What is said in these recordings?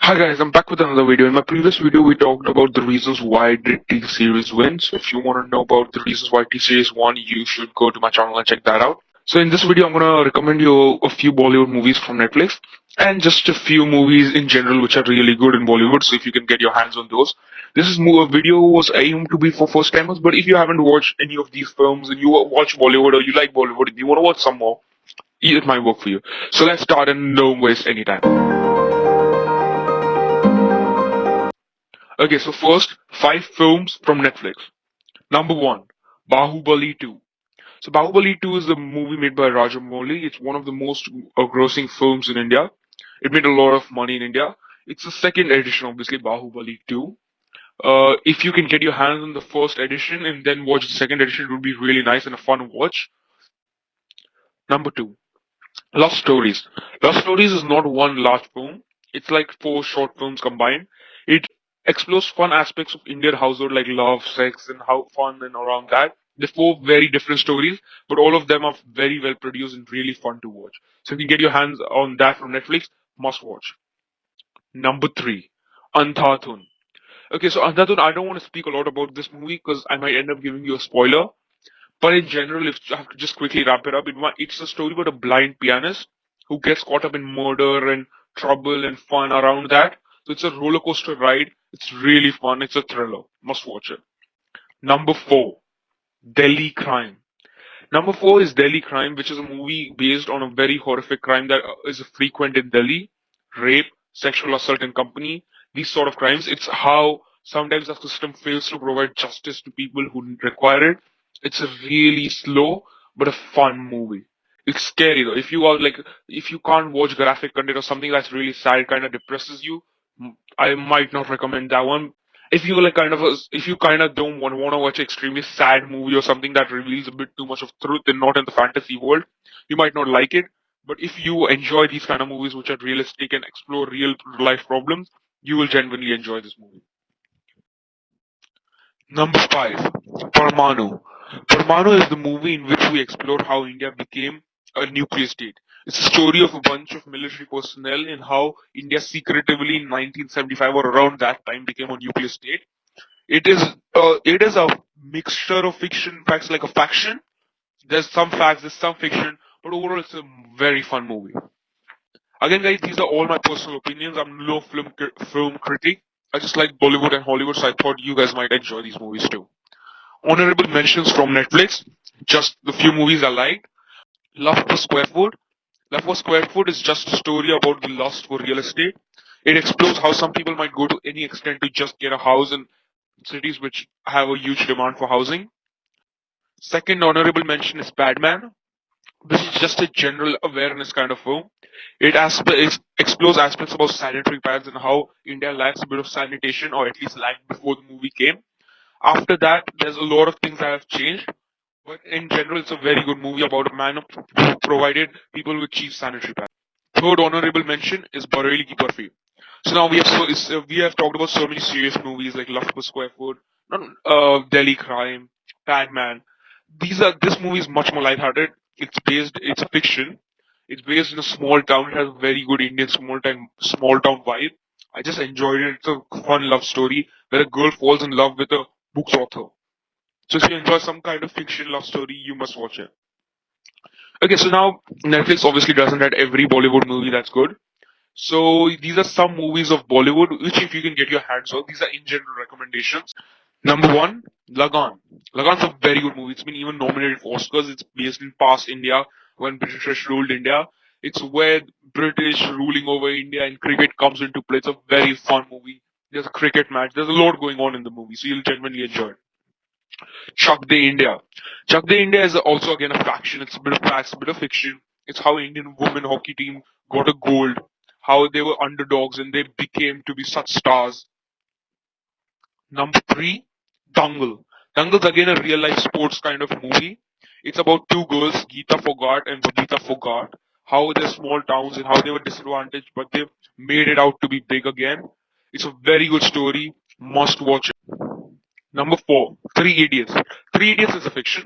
Hi guys, I'm back with another video. In my previous video, we talked about the reasons why did T series win. So if you want to know about the reasons why T series won, you should go to my channel and check that out. So in this video, I'm gonna recommend you a few Bollywood movies from Netflix and just a few movies in general which are really good in Bollywood. So if you can get your hands on those, a video was aimed to be for first timers. But if you haven't watched any of these films and you watch Bollywood or you like Bollywood and you want to watch some more, it might work for you. So let's start and don't waste any time. Okay, so first, five films from Netflix. Number one, Bahubali 2. So Bahubali 2 is a movie made by Rajamouli. It's one of the most grossing films in India. It made a lot of money in India. It's the second edition, obviously, Bahubali 2. If you can get your hands on the first edition and then watch the second edition, it would be really nice and a fun watch. Number two, Love Stories. Love Stories is not one large film. It's like four short films combined. It explores fun aspects of Indian household like love, sex, and how fun and around that. They're four very different stories, but all of them are very well produced and really fun to watch. So if you get your hands on that from Netflix, must watch. Number three, Andhadhun. Okay, so Andhadhun, I don't want to speak a lot about this movie because I might end up giving you a spoiler. But in general, if I have to just quickly wrap it up, it's a story about a blind pianist who gets caught up in murder and trouble and fun around that. So it's a roller coaster ride. It's really fun. It's a thriller. Must watch it. Number four, Delhi Crime. Number four is Delhi Crime, which is a movie based on a very horrific crime that is frequent in Delhi: rape, sexual assault, and company. These sort of crimes. It's how sometimes the system fails to provide justice to people who require it. It's a really slow but a fun movie. It's scary though. If you can't watch graphic content or something that's really sad, kind of depresses you, I might not recommend that one. If you kind of don't want to watch an extremely sad movie or something that reveals a bit too much of truth and not in the fantasy world, you might not like it. But if you enjoy these kind of movies which are realistic and explore real life problems, you will genuinely enjoy this movie. Number five, Parmanu. Parmanu is the movie in which we explore how India became a nuclear state. It's a story of a bunch of military personnel and how India secretively in 1975 or around that time became a nuclear state. It is a mixture of fiction, facts like a faction. There's some facts, there's some fiction, but overall it's a very fun movie. Again, guys, these are all my personal opinions. I'm no film critic. I just like Bollywood and Hollywood, so I thought you guys might enjoy these movies too. Honorable mentions from Netflix. Just the few movies I liked. Love per Square Foot. Love per Square Foot is just a story about the lust for real estate. It explores how some people might go to any extent to just get a house in cities which have a huge demand for housing. Second honorable mention is Batman, which is just a general awareness kind of film. It explores aspects about sanitary pads and how India lacks a bit of sanitation, or at least lacked before the movie came. After that, there's a lot of things that have changed, but in general, it's a very good movie about a man who provided people with cheap sanitary pads. Third honorable mention is Bareilly Ki Barfi. So now we have talked about so many serious movies like Love per Square Foot, Delhi Crime, Padman. This movie is much more lighthearted. It's a fiction. It's based in a small town. It has a very good Indian small town vibe. I just enjoyed it. It's a fun love story where a girl falls in love with a book's author. So if you enjoy some kind of fiction love story, you must watch it. Okay, so now Netflix obviously doesn't have every Bollywood movie that's good. So these are some movies of Bollywood, which if you can get your hands on, these are in general recommendations. Number one, Lagan. Lagan's a very good movie. It's been even nominated for Oscars. It's based in past India when British ruled India. It's where British ruling over India and cricket comes into play. It's a very fun movie. There's a cricket match. There's a lot going on in the movie, so you'll genuinely enjoy it. Chuck the India. Chuck the India is also again a faction. It's a bit of facts, a bit of fiction. It's how Indian women hockey team got a gold, how they were underdogs and they became to be such stars. Number three, Dangle. Dangle's again a real life sports kind of movie. It's about two girls, Geeta Fogart and Babita Fogart, how they're small towns and how they were disadvantaged, but they made it out to be big again. It's a very good story. Must watch it. Number four, Three Idiots. Three Idiots is a fiction.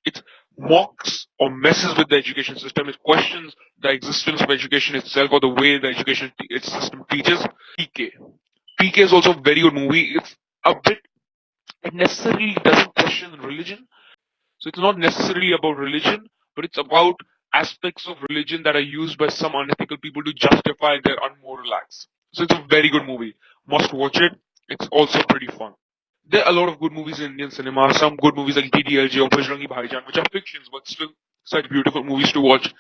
It's mocks or messes with the education system. It questions the existence of education itself or the way the education its system teaches. PK. PK is also a very good movie. It's a bit, it necessarily doesn't question religion. So it's not necessarily about religion, but it's about aspects of religion that are used by some unethical people to justify their unmoral acts. So it's a very good movie. Must watch it. It's also pretty fun. There are a lot of good movies in Indian cinema. Some good movies like DDLJ or Bajrangi Bhaijaan, which are fictions, but still such beautiful movies to watch.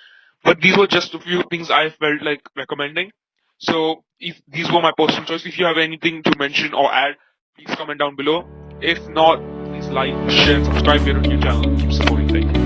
But these were just a few things I felt like recommending. So if these were my personal choice, if you have anything to mention or add, please comment down below. If not, please like, share, and subscribe here on your channel. Keep supporting. Thank you.